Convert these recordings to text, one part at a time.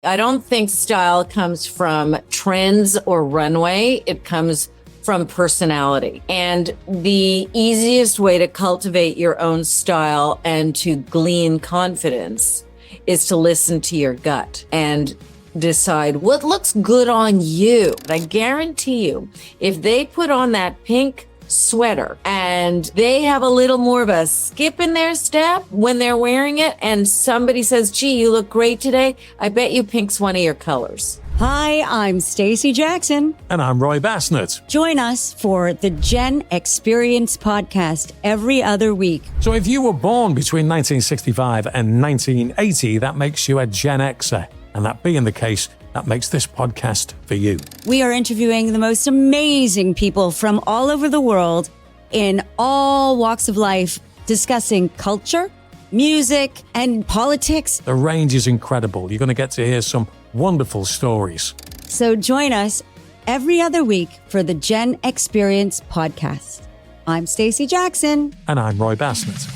I don't think style comes from trends or runway. It comes from personality. And the easiest way to cultivate your own style and to glean confidence is to listen to your gut and decide what looks good on you. I guarantee you, if they put on that pink sweater and they have a little more of a skip in their step when they're wearing it and somebody says, gee, you look great today, I bet you pink's one of your colors. Hi, I'm Stacey Jackson. And I'm Roy Bassnett. Join us for the Gen-X-Perience podcast every other week. So if you were born between 1965 and 1980, that makes you a Gen Xer. And that being the case, that makes this podcast for you. We are interviewing the most amazing people from all over the world in all walks of life, discussing culture, music, and politics. The range is incredible. You're going to get to hear some wonderful stories. So join us every other week for the Gen-X-Perience podcast. I'm Stacey Jackson. And I'm Roy Bassnett.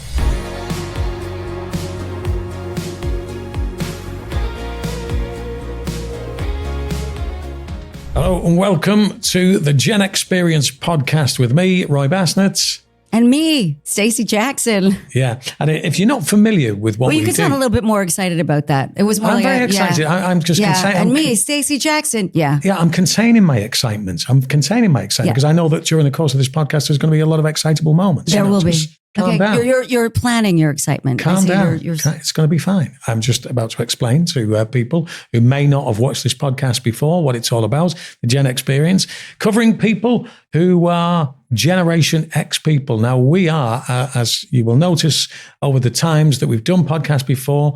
Hello and welcome to the Gen-X-Perience podcast with me, Roy Bassnett. And me, Stacey Jackson. Yeah. And if you're not familiar with what we do... Well, you could sound a little bit more excited about that. It was more I'm very excited. Yeah. I'm just and me, Stacey Jackson. Yeah. Yeah, I'm containing my excitement. Because I know that during the course of this podcast, there's going to be a lot of excitable moments. There will be. Calm down. You're planning your excitement. Calm down. It's going to be fine. I'm just about to explain to people who may not have watched this podcast before what it's all about, the Gen Experience, covering people who are Generation X people. Now, we are, as you will notice over the times that we've done podcasts before,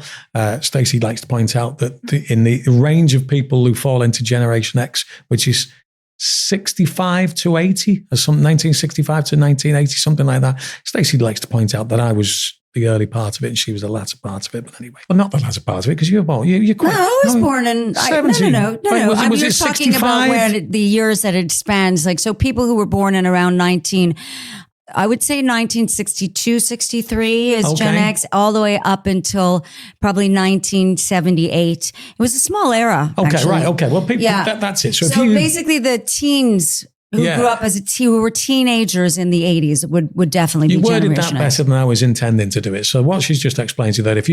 Stacey likes to point out that in the range of people who fall into Generation X, which is 65 to 80 or something, 1965 to 1980, something like that. Stacey likes to point out that I was the early part of it and she was the latter part of it. But anyway, well, not the latter part of it because you were born. You're quite. No, I was born in 70. No. Was you're it talking 65? about where the years that it spans. Like, so people who were born in around 1962, 63 is Gen X, all the way up until probably 1978. It was a small era. Okay, actually. right. Okay. Well, people, that's it. So basically the teens who grew up as who were teenagers in the 80s would definitely be Generation X. You worded that better than I was intending to do it. So what she's just explained to you, that if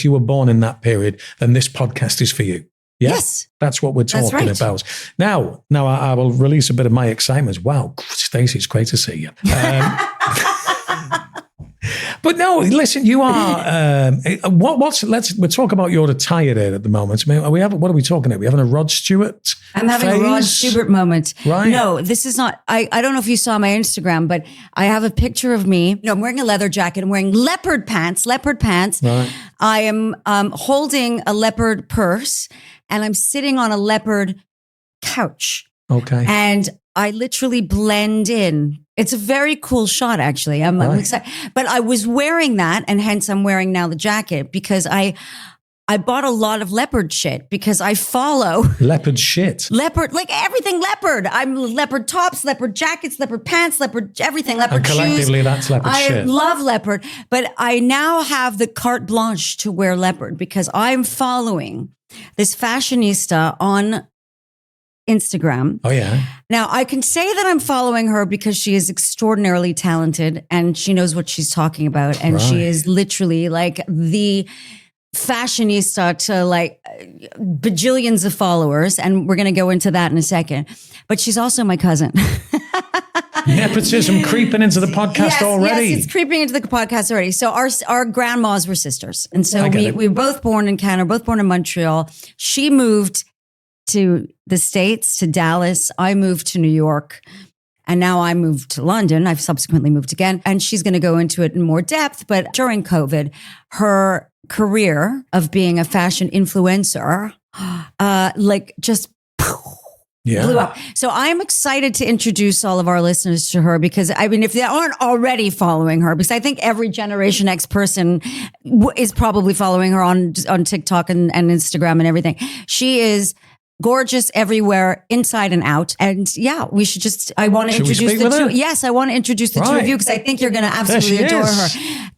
you were born in that period, then this podcast is for you. Yeah? Yes. That's what we're talking about. Now I will release a bit of my excitement. Wow, Stacey, it's great to see you. But no, listen, you are, we'll talk about your attire there at the moment. I mean, what are we talking about? Are we having a Rod Stewart I'm having a Rod Stewart moment. Right. No, this is not, I don't know if you saw my Instagram, but I have a picture of me. No, I'm wearing a leather jacket. I'm wearing leopard pants. Right. I am holding a leopard purse and I'm sitting on a leopard couch. Okay. And I literally blend in. It's a very cool shot, actually. I'm excited. But I was wearing that, and hence I'm wearing now the jacket because I bought a lot of leopard shit because I follow leopard shit. Leopard, like everything leopard. I'm leopard tops, leopard jackets, leopard pants, leopard everything, leopard and collectively, shoes. that's leopard shit. I love leopard, but I now have the carte blanche to wear leopard because I'm following this fashionista on Instagram. Oh, yeah. Now, I can say that I'm following her because she is extraordinarily talented and she knows what she's talking about. And she is literally like the fashionista to like bajillions of followers. And we're going to go into that in a second. But she's also my cousin. Nepotism creeping into the podcast already. Yes, it's creeping into the podcast already. So our grandmas were sisters. And so we were both born in Canada, both born in Montreal. She moved to the States, to Dallas. I moved to New York. And now I moved to London. I've subsequently moved again. And she's going to go into it in more depth. But during COVID, her career of being a fashion influencer, just blew up. So I'm excited to introduce all of our listeners to her because, I mean, if they aren't already following her, because I think every Generation X person is probably following her on TikTok and Instagram and everything. She is gorgeous everywhere, inside and out. And we should I want to introduce the two. Yes, I want to introduce the two of you because I think you're going to absolutely adore her.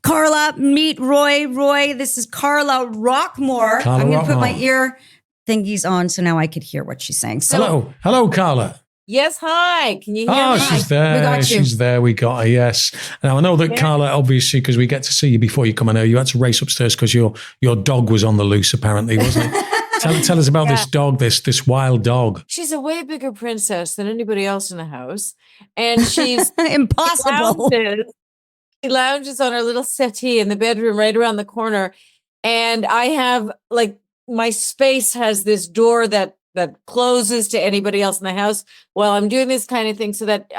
Carla, meet Roy. Roy, this is Carla Rockmore. I'm going to put my ear thingies on so now I could hear what she's saying. So, Hello, Carla. Yes, hi. Can you hear Oh, me? she's there. We got you. She's there. We got her. Yes. Now I know that Carla, obviously, because we get to see you before you come in here, you had to race upstairs because your dog was on the loose, apparently, wasn't it? Tell us about this dog, this wild dog. She's a way bigger princess than anybody else in the house, and she's impossible. She lounges on her little settee in the bedroom right around the corner, and I have my space has this door that closes to anybody else in the house while I'm doing this kind of thing so that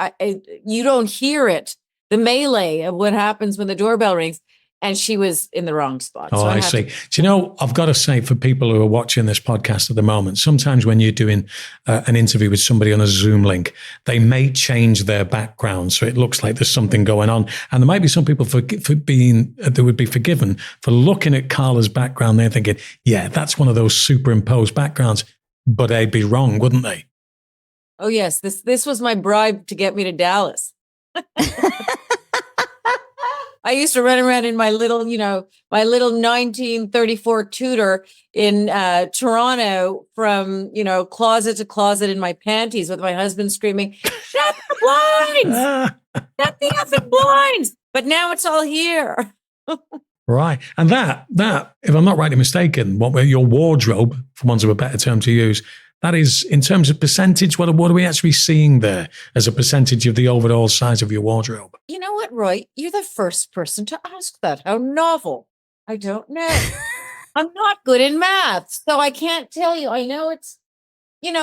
you don't hear it, the melee of what happens when the doorbell rings. And she was in the wrong spot. Oh, so I see. Do you know, I've got to say for people who are watching this podcast at the moment, sometimes when you're doing an interview with somebody on a Zoom link, they may change their background. So it looks like there's something going on. And there might be some people they would be forgiven for looking at Carla's background. They're thinking, yeah, that's one of those superimposed backgrounds. But they'd be wrong, wouldn't they? Oh, yes. This was my bribe to get me to Dallas. I used to run around in my little 1934 Tudor in Toronto from, closet to closet in my panties with my husband screaming, shut the blinds! Shut the effing blinds! But now it's all here. Right. And that, if I'm not rightly mistaken, your wardrobe, for want of a better term to use, that is, in terms of percentage, what are we actually seeing there as a percentage of the overall size of your wardrobe? You know what, Roy? You're the first person to ask that. How novel. I don't know. I'm not good in math, so I can't tell you. I know it's maybe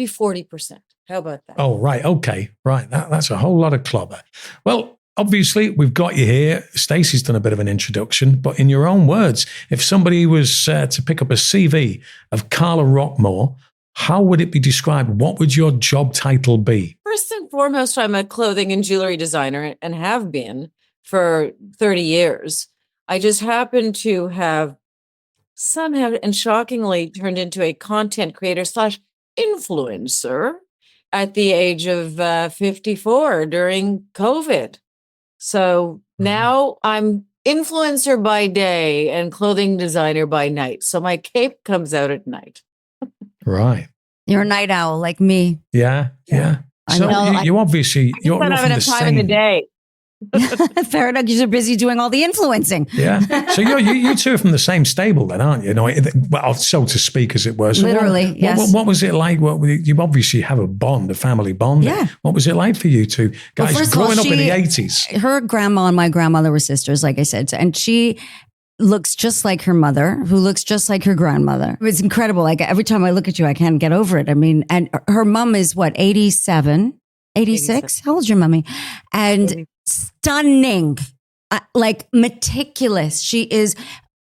40%. How about that? Oh, right. Okay. Right. That's a whole lot of clobber. Well, obviously, we've got you here. Stacey's done a bit of an introduction, but in your own words, if somebody was to pick up a CV of Carla Rockmore, how would it be described? What would your job title be? First and foremost, I'm a clothing and jewelry designer and have been for 30 years. I just happen to have somehow and shockingly turned into a content creator / influencer at the age of 54 during COVID. So now I'm influencer by day and clothing designer by night. So my cape comes out at night. Right. You're a night owl like me. Yeah. So you obviously, you're not from having the time in the same. day. Fair enough. You're busy doing all the influencing. Yeah. So you two are from the same stable then, aren't you? Well, so to speak, as it were. So Literally, yes. What was it like? You obviously have a bond, a family bond. Yeah. What was it like for you two guys growing up in the 80s? Her grandma and my grandmother were sisters, like I said. And she looks just like her mother, who looks just like her grandmother. It's incredible. Like every time I look at you, I can't get over it. I mean, and her mom is what, 87, 86? How old's your mommy? And stunning, like meticulous. She is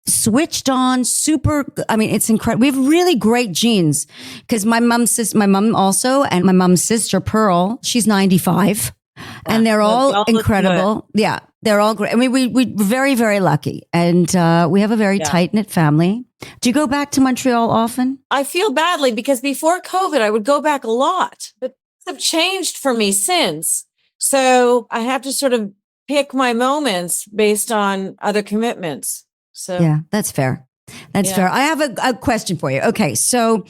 switched on, super. I mean, it's incredible. We have really great genes because my mom also, and my mom's sister Pearl, she's 95, and they're all incredible. Yeah, they're all great. I mean, we're very, very lucky, and we have a very tight knit family. Do you go back to Montreal often? I feel badly because before COVID, I would go back a lot, but things have changed for me since. So I have to sort of pick my moments based on other commitments. So yeah, that's fair. That's fair. I have a question for you. Okay, so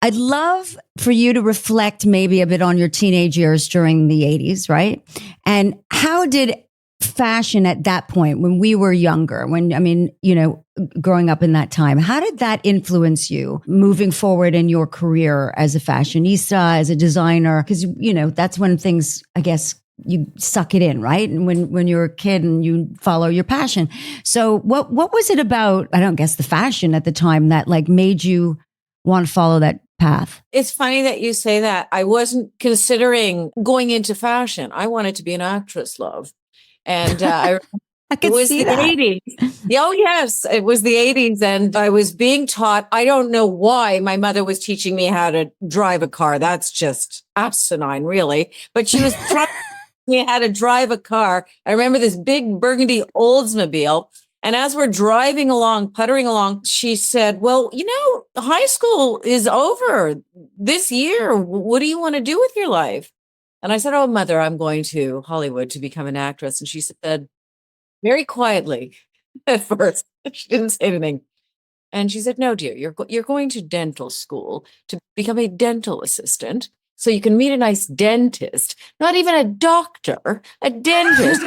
I'd love for you to reflect maybe a bit on your teenage years during the 80s, right? And how did fashion at that point, when we were younger, growing up in that time, how did that influence you moving forward in your career as a fashionista, as a designer? Because, that's when things, I guess, you suck it in, right? And when you're a kid and you follow your passion. So what was it about, I don't guess, the fashion at the time that made you want to follow that path? It's funny that you say that. I wasn't considering going into fashion. I wanted to be an actress, love. And I could it was see the that. 80s. Oh, yes, it was the 80s. And I was being taught, I don't know why my mother was teaching me how to drive a car. That's just asinine, really. But she was trying me how to drive a car. I remember this big burgundy Oldsmobile. And as we're driving along, puttering along, she said, well, high school is over this year. What do you want to do with your life? And I said, oh, mother, I'm going to Hollywood to become an actress. And she said, very quietly at first, she didn't say anything. And she said, no, dear, you're going to dental school to become a dental assistant so you can meet a nice dentist, not even a doctor, a dentist.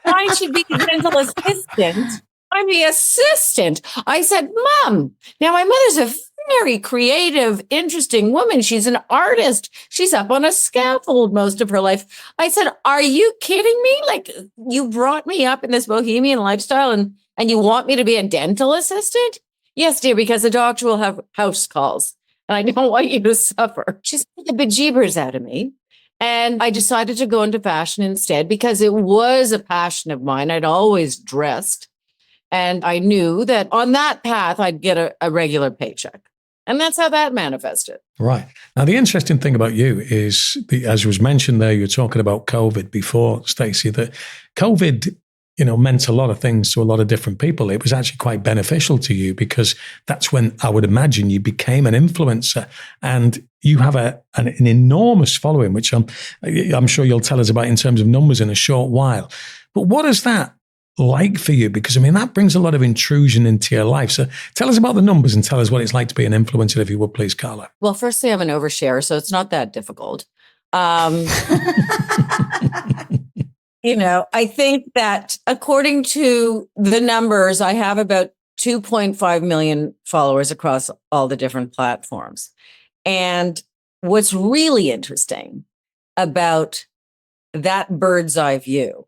I should be the dental assistant. I'm the assistant. I said, Mom, now my mother's a very creative, interesting woman. She's an artist. She's up on a scaffold most of her life. I said, are you kidding me? Like, you brought me up in this bohemian lifestyle and you want me to be a dental assistant? Yes, dear, because the doctor will have house calls and I don't want you to suffer. She said the bejeebers out of me. And I decided to go into fashion instead because it was a passion of mine. I'd always dressed. And I knew that on that path, I'd get a regular paycheck. And that's how that manifested. Right. Now, the interesting thing about you is, as was mentioned there, you were talking about COVID before, Stacey, that COVID, meant a lot of things to a lot of different people. It was actually quite beneficial to you because that's when I would imagine you became an influencer, and you have an enormous following, which I'm sure you'll tell us about in terms of numbers in a short while. But what is that like for you? Because that brings a lot of intrusion into your life. So tell us about the numbers and tell us what it's like to be an influencer, if you would, please, Carla. Well, firstly, I'm an overshare, so it's not that difficult. I think that according to the numbers, I have about 2.5 million followers across all the different platforms. And what's really interesting about that bird's eye view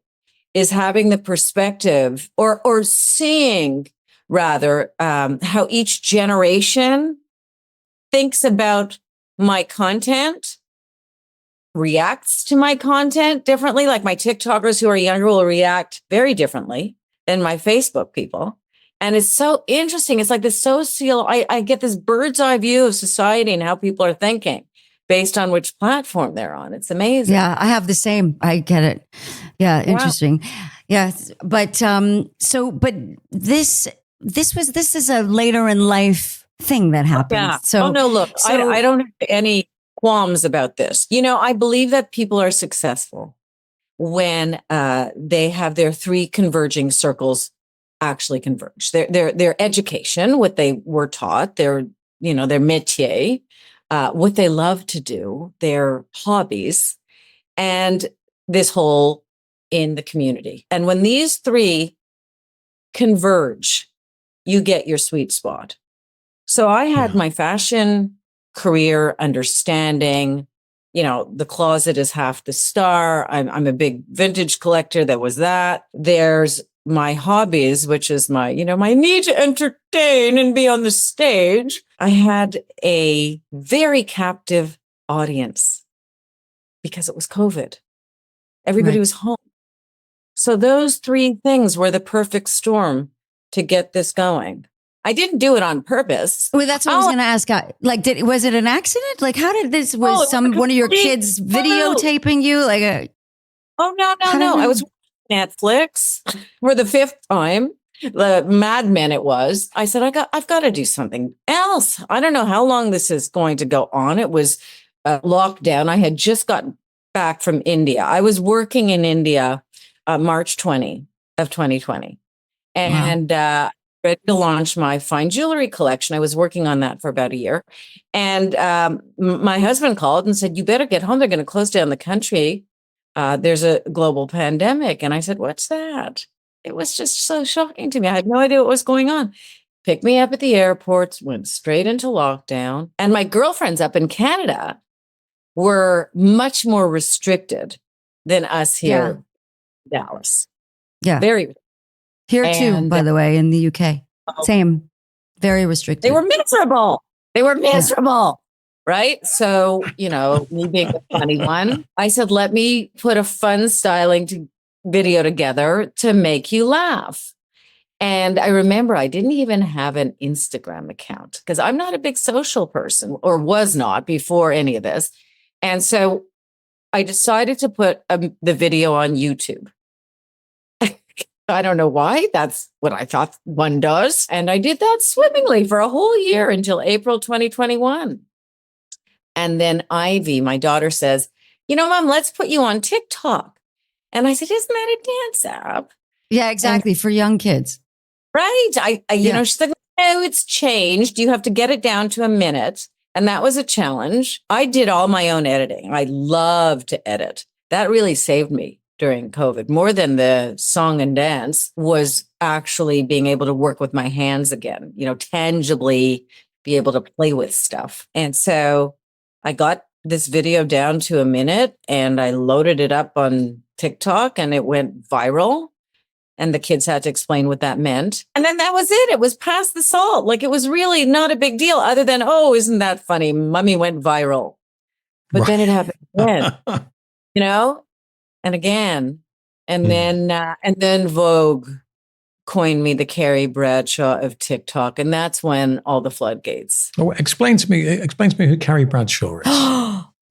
is having the perspective or seeing rather how each generation thinks about my content, reacts to my content differently. Like my TikTokers who are younger will react very differently than my Facebook people. And it's so interesting. It's like this I get this bird's eye view of society and how people are thinking based on which platform they're on. It's amazing. Yeah, I have the same. I get it. Yeah, interesting. Yeah, but this is a later in life thing that happened. Yeah. So no, look, I don't have any qualms about this. I believe that people are successful when they have their three converging circles actually converge. Their education, what they were taught, their métier, what they love to do, their hobbies, and this whole in the community. And when these three converge, you get your sweet spot. So I had my fashion career understanding, the closet is half the star. I'm a big vintage collector. That was that. There's my hobbies, which is my need to entertain and be on the stage. I had a very captive audience because it was COVID. Everybody was home. So those three things were the perfect storm to get this going. I didn't do it on purpose. Well, that's what I was going to ask. Like, was it an accident? Like, how did this? Was one of your kids videotaping you? Like, no. I was watching Netflix for the fifth time. The Mad Men it was. I said, I've got to do something else. I don't know how long this is going to go on. It was lockdown. I had just gotten back from India. I was working in India March 20 of 2020. And ready to launch my fine jewelry collection. I was working on that for about a year. And my husband called and said, you better get home. They're going to close down the country. There's a global pandemic. And I said, what's that? It was just so shocking to me. I had no idea what was going on. Picked me up at the airport, went straight into lockdown. And my girlfriends up in Canada were much more restricted than us here in Dallas. Yeah. Very. Here too, by the way, in the UK. Same. Very restricted. They were miserable. Right? So, me being a funny one, I said, let me put a fun styling video together to make you laugh. And I remember I didn't even have an Instagram account because I'm not a big social person, or was not before any of this. And so I decided to put the video on YouTube. I don't know why. That's what I thought one does. And I did that swimmingly for a whole year until April 2021. And then Ivy, my daughter, says, Mom, let's put you on TikTok. And I said, isn't that a dance app? Yeah, exactly. For young kids. Right. She's like, No, it's changed. You have to get it down to a minute. And that was a challenge. I did all my own editing. I love to edit. That really saved me during COVID. More than the song and dance was actually being able to work with my hands again, tangibly be able to play with stuff. And so I got this video down to a minute and I loaded it up on TikTok and it went viral. And the kids had to explain what that meant. And then that was it. It was past the salt. Like it was really not a big deal other than, oh, isn't that funny? Mummy went viral. But then it happened again, and again. And then Vogue coined me the Carrie Bradshaw of TikTok. And that's when all the floodgates. Oh, explain to me who Carrie Bradshaw is.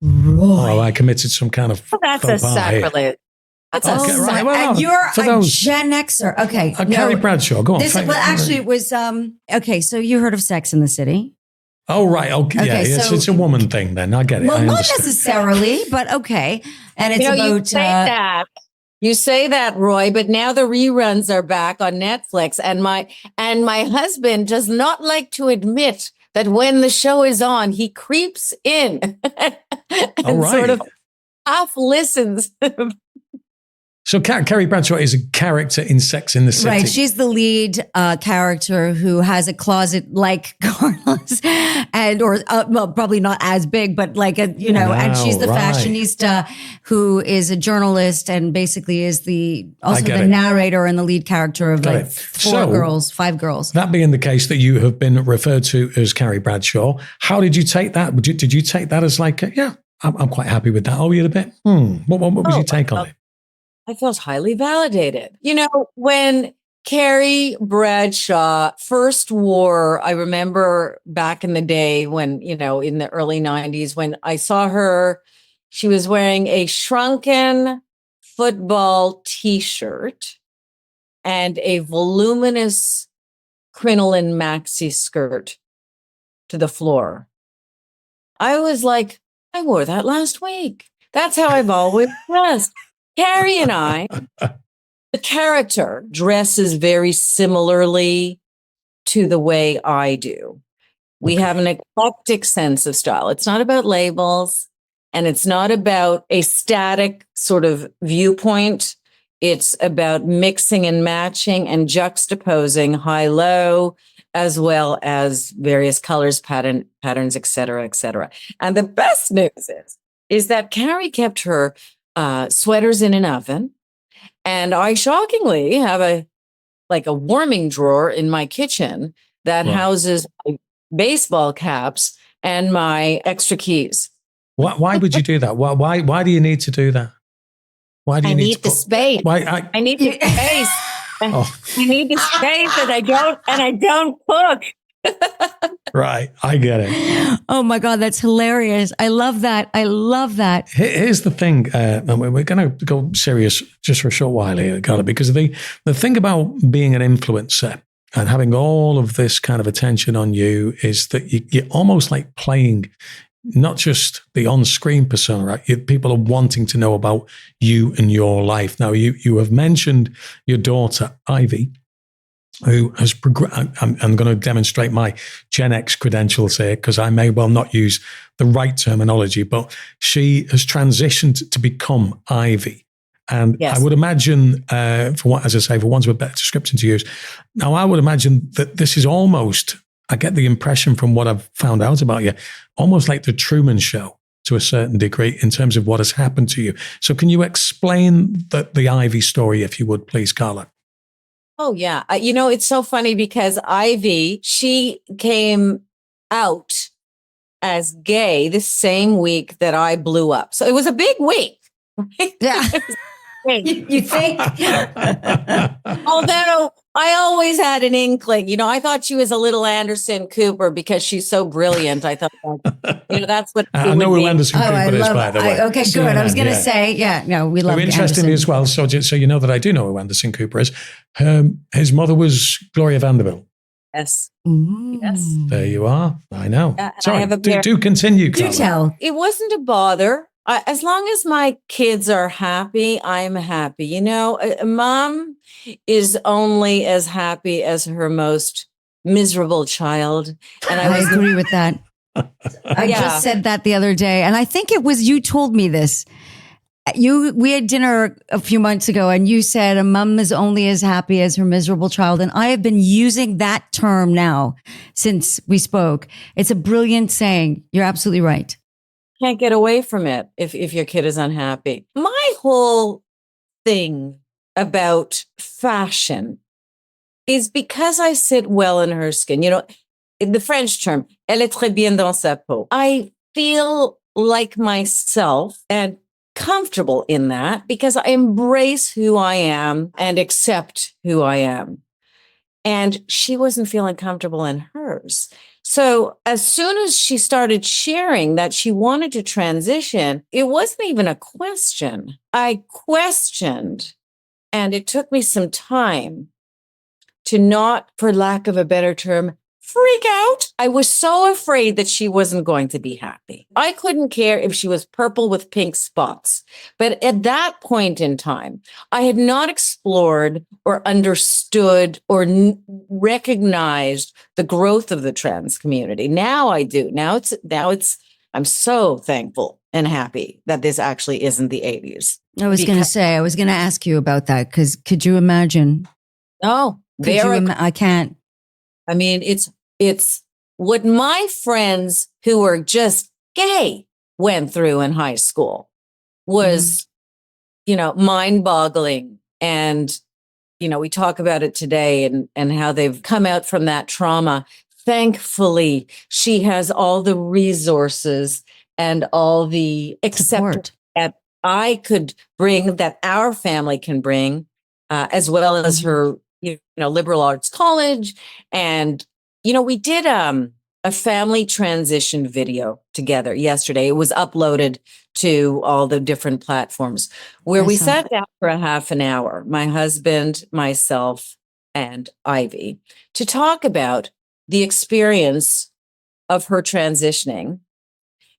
Roy. Oh, I committed some kind of that's a sacrilege. That's and you're a Gen Xer. Okay. Carrie Bradshaw, go on. It was, okay, so you heard of Sex in the City? Oh, right. Okay. Yeah, it's a woman thing then. I get it. Well, not necessarily, but okay. And it's about... You say that, Roy, but now the reruns are back on Netflix. And my husband does not like to admit that when the show is on, he creeps in and sort of half listens. So Carrie Bradshaw is a character in Sex in the City. Right. She's the lead character who has a closet like Carla's or probably not as big, but like, and she's the fashionista who is a journalist and basically is the narrator and the lead character of five girls. That being the case that you have been referred to as Carrie Bradshaw, how did you take that? Did you take that as like, I'm quite happy with that. Oh, you're a bit, what was your take on it? I felt highly validated. When Carrie Bradshaw first wore, I remember back in the day when, in the early 90s, when I saw her, she was wearing a shrunken football t-shirt and a voluminous crinoline maxi skirt to the floor. I was like, I wore that last week. That's how I've always dressed. Carrie and I, the character dresses very similarly to the way I do. We have an eclectic sense of style. It's not about labels and it's not about a static sort of viewpoint. It's about mixing and matching and juxtaposing high-low as well as various colors, patterns, et cetera, et cetera. And the best news is that Carrie kept her sweaters in an oven. And I shockingly have a warming drawer in my kitchen that houses my baseball caps and my extra keys. Why would you do that? Why do you need to do that? Why do you need the space? I need the space. I need the space and I don't cook. Right. I get it. Oh my God, that's hilarious. I love that. Here's the thing. And we're going to go serious just for a short while here, Carla, because the thing about being an influencer and having all of this kind of attention on you is that you're almost like playing not just the on-screen persona, right? People are wanting to know about you and your life. Now, you have mentioned your daughter, Ivy, who has I'm going to demonstrate my Gen X credentials here because I may well not use the right terminology, but she has transitioned to become Ivy. And I would imagine, for want of a better description to use, now I would imagine that this is almost, I get the impression from what I've found out about you, almost like the Truman Show to a certain degree in terms of what has happened to you. So can you explain the Ivy story, if you would, please, Carla? Oh, yeah. It's so funny because Ivy, she came out as gay the same week that I blew up. So it was a big week. Yeah. You think? Although I always had an inkling, I thought she was a little Anderson Cooper because she's so brilliant. I thought, that's what I know who Anderson Cooper is, by the way. Okay, good. I was going to say, we love interestingly as well. So you know that I do know who Anderson Cooper is. His mother was Gloria Vanderbilt. Yes. Yes. There you are. I know. Sorry, I have do continue, Carla. Do tell. It wasn't a bother. As long as my kids are happy, I'm happy. A mom is only as happy as her most miserable child. And I agree with that. I just said that the other day. And I think it was you told me this. We had dinner a few months ago and you said a mom is only as happy as her miserable child. And I have been using that term now since we spoke. It's a brilliant saying. You're absolutely right. Can't get away from it if your kid is unhappy. My whole thing about fashion is because I sit well in her skin. You know, the French term, elle est très bien dans sa peau. I feel like myself and comfortable in that because I embrace who I am and accept who I am. And she wasn't feeling comfortable in hers. So as soon as she started sharing that she wanted to transition, it wasn't even a question. I questioned, and it took me some time to not, for lack of a better term, freak out. I was so afraid that she wasn't going to be happy. I couldn't care if she was purple with pink spots. But at that point in time, I had not explored or understood or recognized the growth of the trans community. Now I do. Now it's, I'm so thankful and happy that this actually isn't the 80s. I was going to ask you about that because could you imagine? No, I can't. I mean, it's what my friends who were just gay went through in high school was, mind-boggling. And, we talk about it today and how they've come out from that trauma. Thankfully, she has all the resources and all the acceptance that I could bring, that our family can bring, as well as her, liberal arts college. And, we did a family transition video together yesterday. It was uploaded to all the different platforms where we sat down for a half an hour, my husband, myself, and Ivy, to talk about the experience of her transitioning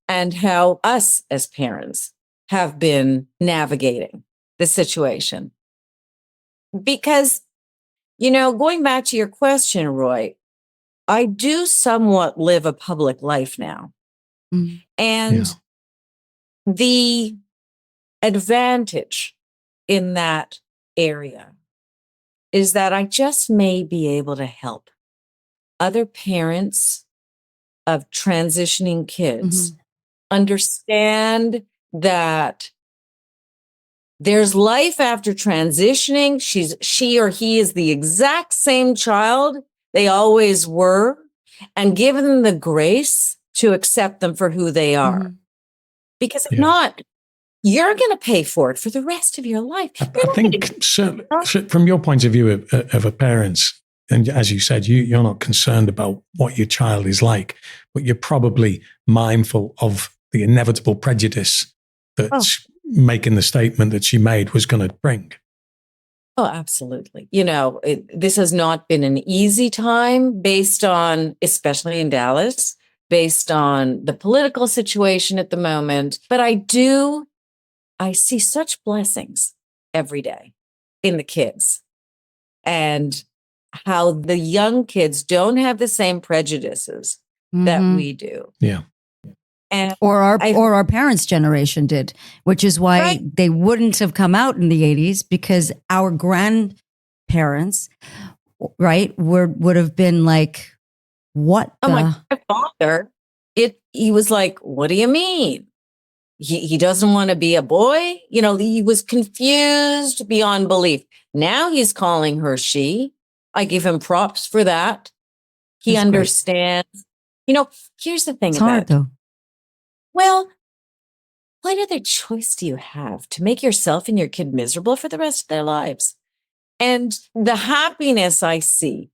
and how us as parents have been navigating the situation. Because, going back to your question, Roy, I do somewhat live a public life now. Mm-hmm. And the advantage in that area is that I just may be able to help other parents of transitioning kids understand that there's life after transitioning. She or he is the exact same child they always were, and give them the grace to accept them for who they are. Mm-hmm. Because if not, you're going to pay for it for the rest of your life. I think certainly, from your point of view of a parent, and as you said, you're not concerned about what your child is like, but you're probably mindful of the inevitable prejudice that making the statement that she made was going to bring. Oh, absolutely. This has not been an easy time based on, especially in Dallas, based on the political situation at the moment. But I see such blessings every day in the kids and how the young kids don't have the same prejudices that we do. Yeah. And or our parents' generation did, which is why they wouldn't have come out in the 80s, because our grandparents, would have been like, what? My father, he was like, what do you mean? He doesn't want to be a boy? He was confused beyond belief. Now he's calling her she. I give him props for that. He That's understands. Great. Here's the thing it's about hard, it. Though. Well, what other choice do you have to make yourself and your kid miserable for the rest of their lives? And the happiness I see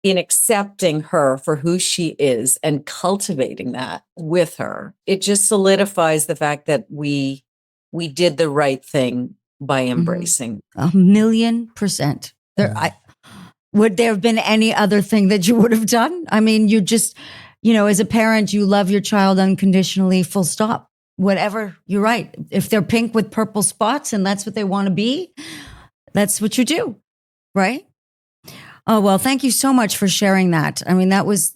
in accepting her for who she is and cultivating that with her, it just solidifies the fact that we did the right thing by embracing. 1,000,000%. Would there have been any other thing that you would have done? I mean, you just... as a parent, you love your child unconditionally, full stop. Whatever, you're right. If they're pink with purple spots and that's what they want to be, that's what you do, right? Oh, well, thank you so much for sharing that. I mean, that was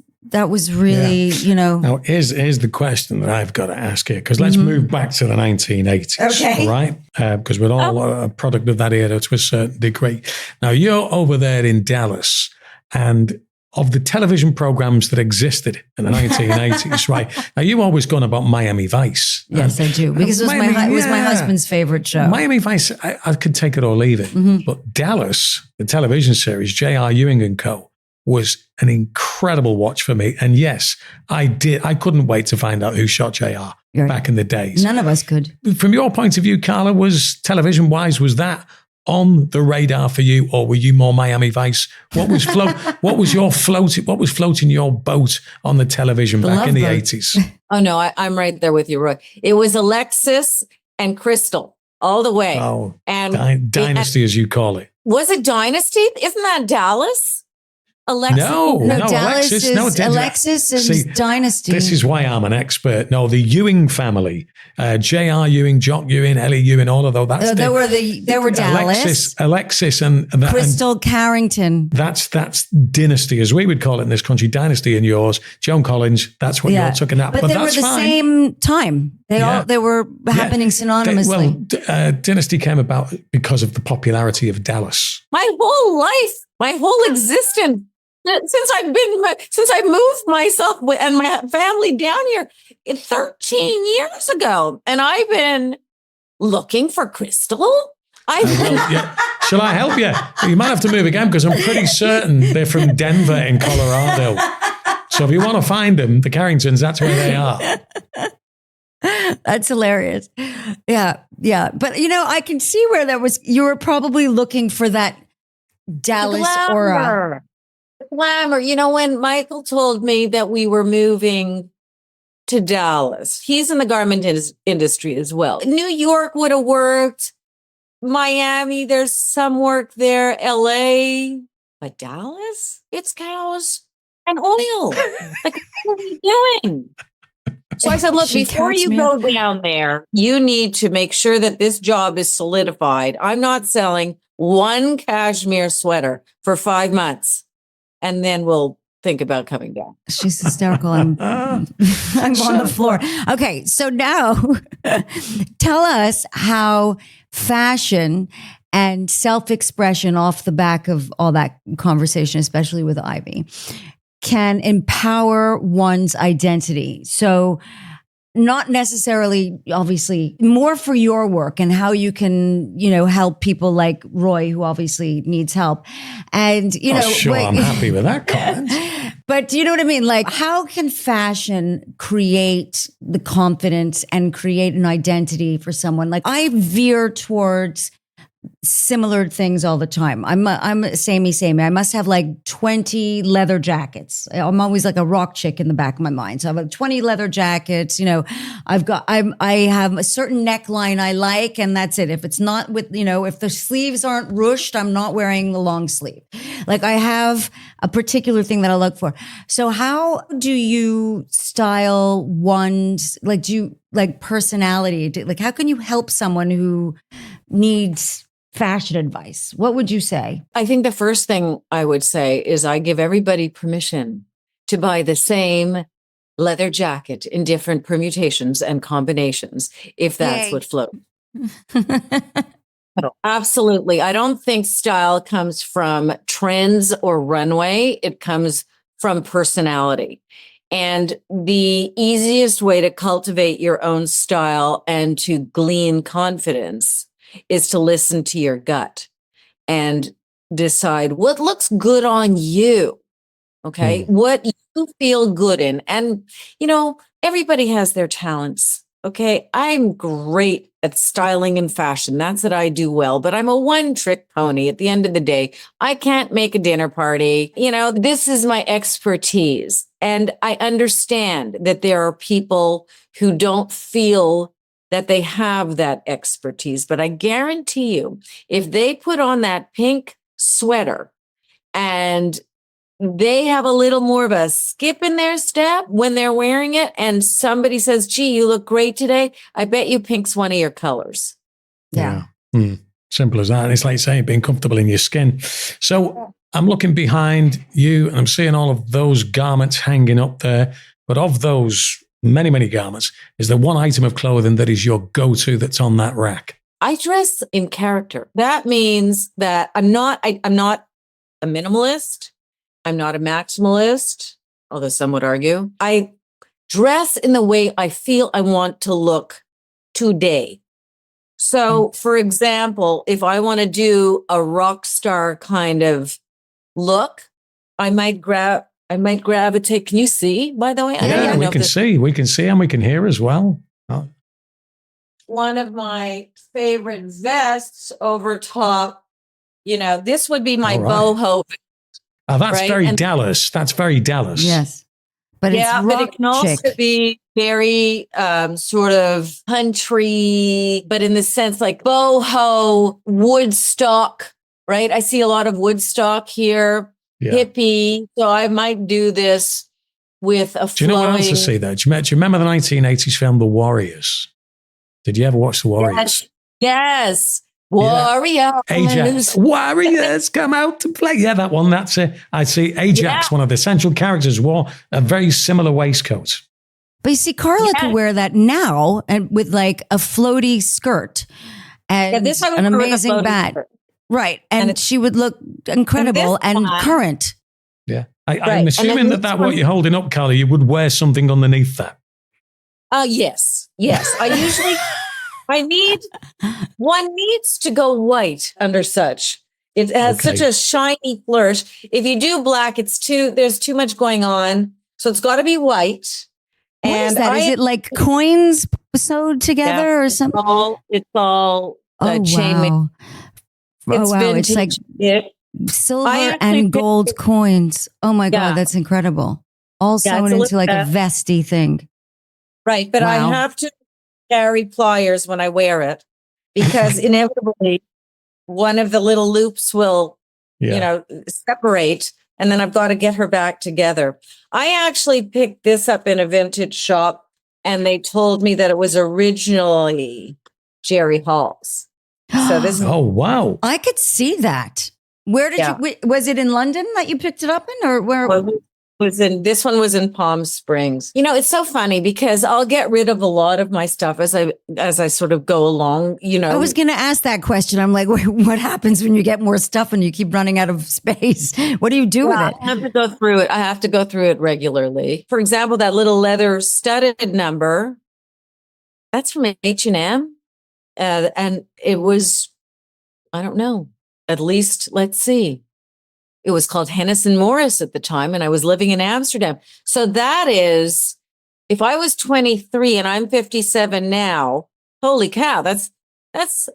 really, Now, here's the question that I've got to ask here, because let's move back to the 1980s, Okay. all right? Because we're all a product of that era to a certain degree. Now, you're over there in Dallas, and of the television programs that existed in the 1980s, right? Now, you always gone about Miami Vice. Yes, I do, because it was my husband's favorite show. Miami Vice, I could take it or leave it. But Dallas, the television series, J.R. Ewing and Co., was an incredible watch for me. And yes, I couldn't wait to find out who shot JR back in the days. None of us could. From your point of view, Carla, was television-wise, was that on the radar for you, or were you more Miami Vice? What was floating your boat on the television back in the 80s? Oh no, I'm right there with you, Roy. It was Alexis and Crystal all the way. Oh, and Dynasty, as you call it. Was it Dynasty? Isn't that Dallas? Alexis? No, Alexis is Dynasty. This is why I'm an expert. No, the Ewing family, J.R. Ewing, Jock Ewing, Ellie Ewing, all of those. They were Dallas. Alexis, and Crystal Carrington. That's Dynasty, as we would call it in this country. Dynasty in yours, Joan Collins. That's what you're talking about. But they were the same time. They were happening synonymously. Dynasty came about because of the popularity of Dallas. My whole life, my whole existence. Since I moved myself and my family down here 13 years ago, and I've been looking for Crystal. Shall I help you? You might have to move again, because I'm pretty certain they're from Denver in Colorado. So if you want to find them, the Carringtons, that's where they are. That's hilarious. Yeah. But I can see where you were probably looking for that Dallas aura. Glamour. When Michael told me that we were moving to Dallas, he's in the garment industry as well. New York would have worked. Miami, there's some work there. LA, but Dallas, it's cows and oil. Like, what are you doing? So I said, look, before you go down there, you need to make sure that this job is solidified. I'm not selling one cashmere sweater for 5 months. And then we'll think about coming down. She's hysterical. I'm on the floor. Okay, so now tell us how fashion and self-expression off the back of all that conversation, especially with Ivy, can empower one's identity. So not necessarily, obviously, more for your work and how you can, help people like Roy, who obviously needs help. And, I'm happy with that comment. But do you know what I mean? Like, how can fashion create the confidence and create an identity for someone? Like, I veer towards similar things all the time. I'm samey. I must have like 20 leather jackets. I'm always like a rock chick in the back of my mind. So I have 20 leather jackets. I have a certain neckline I like, and that's it. If it's not with, if the sleeves aren't ruched, I'm not wearing the long sleeve. Like, I have a particular thing that I look for. So how do you style one's, personality? How can you help someone who needs fashion advice? What would you say? I think the first thing I would say is I give everybody permission to buy the same leather jacket in different permutations and combinations, if that's what floats. Absolutely. I don't think style comes from trends or runway. It comes from personality. And the easiest way to cultivate your own style and to glean confidence is to listen to your gut and decide what looks good on you. Okay. What you feel good in. And, everybody has their talents. Okay. I'm great at styling and fashion. That's what I do well, but I'm a one-trick pony. At the end of the day, I can't make a dinner party. This is my expertise. And I understand that there are people who don't feel that they have that expertise. But I guarantee you, if they put on that pink sweater and they have a little more of a skip in their step when they're wearing it, and somebody says, gee, you look great today, I bet you pink's one of your colors. Yeah. Simple as that. And it's like saying being comfortable in your skin. So I'm looking behind you and I'm seeing all of those garments hanging up there. But of those many, many garments, is there one item of clothing that is your go-to that's on that rack? I dress in character. That means that I'm not a minimalist. I'm not a maximalist, although some would argue. I dress in the way I feel I want to look today. So, for example, if I want to do a rock star kind of look, I might gravitate. Can you see, by the way? Yeah, we can see. We can see and we can hear as well. Oh. One of my favorite vests over top, this would be my boho. Oh, that's right? very Dallas. That's very Dallas. Yes. But but it can also be very sort of country, but in the sense like boho, Woodstock, right? I see a lot of Woodstock here, hippie. So I might do this with a flowing... Do you know what else I see there? Do you remember the 1980s film The Warriors? Did you ever watch The Warriors? Yes. Warriors. Ajax. Warriors come out to play. Yeah, that one. That's it. I see Ajax, one of the central characters, wore a very similar waistcoat. But you see, Carla could wear that now and with like a floaty skirt and an amazing bat. Right. And she would look incredible and current. Yeah. I'm assuming that what you're holding up, Carla, you would wear something underneath that. Yes. I usually... one needs to go white under such. It has such a shiny flourish. If you do black, there's too much going on. So it's got to be white. What is that? Is it like coins sewed together or something? It's all chain. Wow. It's It's like silver and gold coins. Oh my God, that's incredible. All sewn into like a vesty thing. Right. But I have to carry pliers when I wear it because inevitably one of the little loops will, separate, and then I've got to get her back together. I actually picked this up in a vintage shop and they told me that it was originally Jerry Hall's. So this oh, wow. I could see that. Where did you, was it in London that you picked it up in or where? This one was in Palm Springs. It's so funny because I'll get rid of a lot of my stuff as I sort of go along, I was going to ask that question. I'm like, what happens when you get more stuff and you keep running out of space? What do you do with it? I have to go through it. I have to go through it regularly. For example, that little leather studded number, that's from H&M. And it was, I don't know, at least, let's see. It was called Hennessy Morris at the time, and I was living in Amsterdam. So that is, if I was 23 and I'm 57 now, holy cow, that's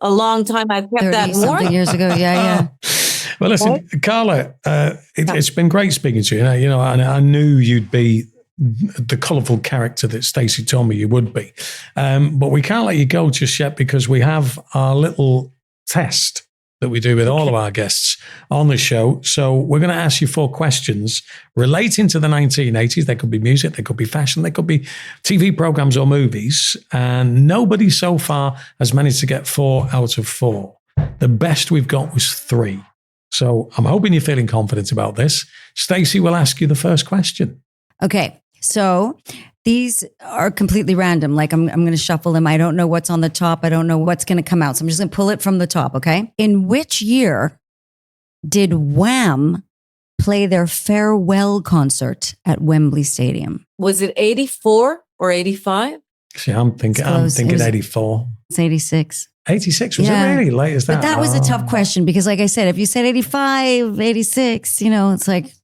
a long time. I've kept that something years ago. Yeah. Well, listen, Carla, it's been great speaking to you. And I knew you'd be the colourful character that Stacey told me you would be. But we can't let you go just yet because we have our little test that we do with all of our guests on the show. So we're going to ask you 4 questions relating to the 1980s. They could be music, they could be fashion, they could be TV programs or movies. And nobody so far has managed to get 4 out of 4. The best we've got was 3. So I'm hoping you're feeling confident about this. Stacey will ask you the first question. Okay. So these are completely random. Like I'm going to shuffle them. I don't know what's on the top. I don't know what's going to come out. So I'm just going to pull it from the top. Okay. In which year did Wham play their farewell concert at Wembley Stadium? Was it 84 or 85? See, I'm thinking 84. It's 86. 86, was it really late as that? But that was a tough question because like I said, if you said 85, 86, it's like.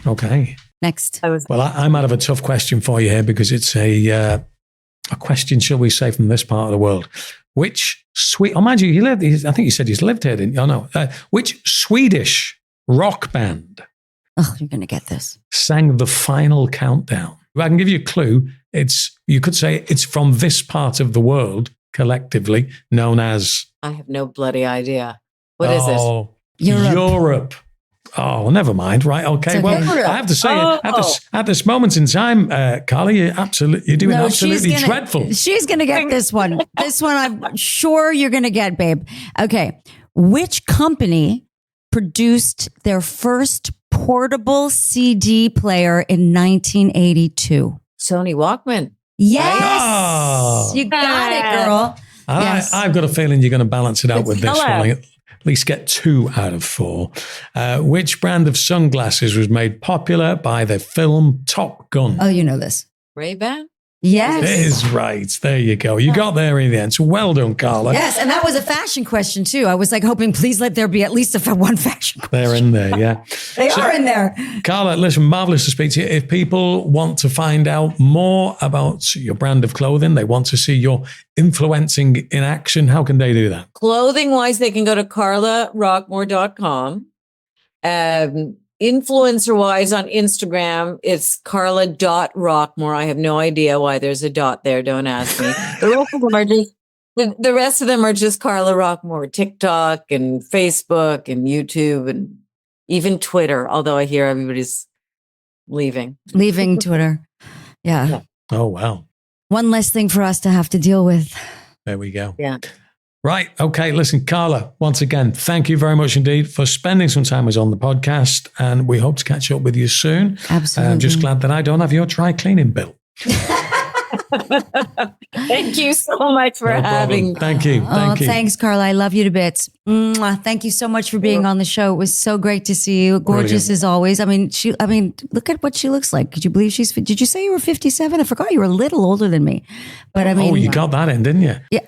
Okay. Next. Well, I might have a tough question for you here because it's a question, shall we say, from this part of the world. Which mind you, I think you said he's lived here, didn't you? Oh, no. Which Swedish rock band? Oh, you're going to get this. Sang the final countdown. I can give you a clue. You could say it's from this part of the world, collectively known as. I have no bloody idea. What is it? Europe. Oh, never mind. Right. Okay. Well, I have to say, at this moment in time, Carla, you're doing absolutely dreadful. She's going to get this one. This one, I'm sure you're going to get, babe. Okay. Which company produced their first portable CD player in 1982. Sony Walkman. Yes. Oh. You got it, girl. Yes. I've got a feeling you're going to balance it out with this one. At least get 2 out of 4. Which brand of sunglasses was made popular by the film Top Gun? Oh, you know this. Ray-Ban? Yes. It is right. There you go. You got there in the end. So well done, Carla. Yes, and that was a fashion question too. I was like hoping, please let there be at least one fashion question. They're in there, yeah. They are in there. Carla, listen, marvelous to speak to you. If people want to find out more about your brand of clothing, they want to see your influencing in action, how can they do that? Clothing-wise, they can go to carlarockmore.com. Influencer-wise on Instagram, it's carla.rockmore. I have no idea why there's a dot there. Don't ask me. The rest of them are just Carla Rockmore. TikTok and Facebook and YouTube and even Twitter, although I hear everybody's leaving Twitter. Yeah. Oh, wow. One less thing for us to have to deal with. There we go. Yeah. Right. Okay. Listen, Carla, once again, thank you very much indeed for spending some time with us on the podcast. And we hope to catch up with you soon. Absolutely. I'm just glad that I don't have your dry cleaning bill. Thank you so much for having me. Thank you. Thank you. Thanks, Carla. I love you to bits. Mwah. Thank you so much for being on the show. It was so great to see you. Gorgeous Brilliant. as always. I mean, look at what she looks like. Could you believe did you say you were 57? I forgot you were a little older than me. But I mean, you got that in, didn't you? Yeah.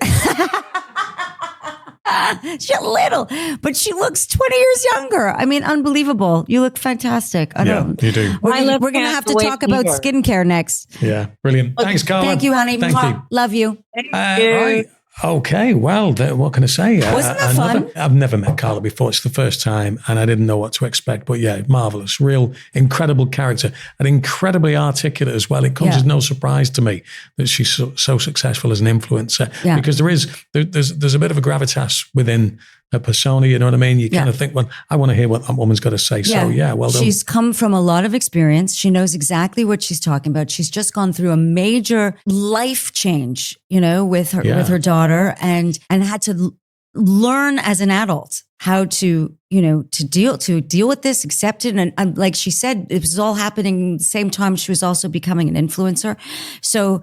She's a little, but she looks 20 years younger. I mean, unbelievable. You look fantastic. You do. We're going to have to talk about skincare next. Yeah, brilliant. Thanks, Carla. Thank you, honey. Thank you. Love you. Right. Okay, well, what can I say? Wasn't that fun? I've never met Carla before. It's the first time, and I didn't know what to expect. But yeah, marvelous, real incredible character, and incredibly articulate as well. It comes as no surprise to me that she's so successful as an influencer, because there's a bit of a gravitas within her persona. You know what I mean? You kind of think, well, I want to hear what that woman's got to say. Yeah. So yeah, well done. She's come from a lot of experience. She knows exactly what she's talking about. She's just gone through a major life change, with her daughter, and had to learn as an adult how to deal with this, accept it. And like she said, it was all happening at the same time she was also becoming an influencer. So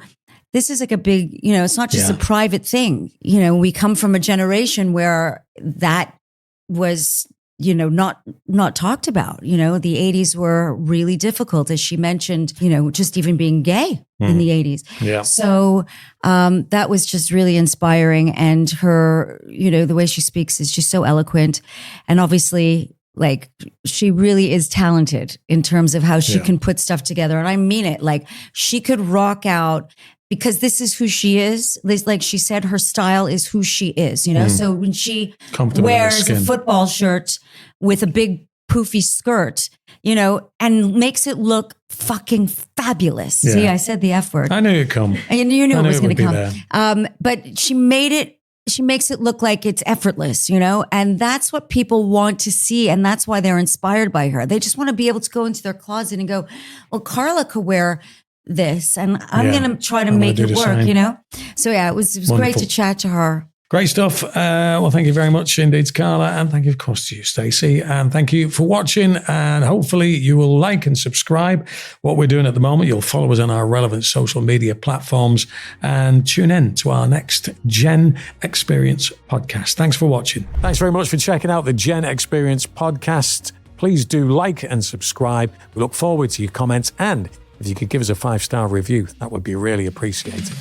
this is like a big, it's not just a private thing. We come from a generation where that was, not talked about. The 80s were really difficult, as she mentioned, just even being gay in the 80s. Yeah. So that was just really inspiring. And her, the way she speaks is just so eloquent. And obviously, like, she really is talented in terms of how she can put stuff together. And I mean it. Like, she could rock out, because this is who she is. Like she said, her style is who she is, So when she wears a football shirt with a big poofy skirt, and makes it look fucking fabulous. Yeah. See, I said the F word. I knew it'd come. And you knew it was going to come. But she makes it look like it's effortless, and that's what people want to see. And that's why they're inspired by her. They just want to be able to go into their closet and go, well, Carla could wear this, and I'm going to try to make it work, So yeah, it was great to chat to her. Great stuff. Well, thank you very much indeed, Carla. And thank you, of course, to you, Stacey. And thank you for watching. And hopefully you will like and subscribe what we're doing at the moment. You'll follow us on our relevant social media platforms and tune in to our next Gen Experience podcast. Thanks for watching. Thanks very much for checking out the Gen Experience podcast. Please do like and subscribe. We look forward to your comments. And if you could give us a 5-star review, that would be really appreciated.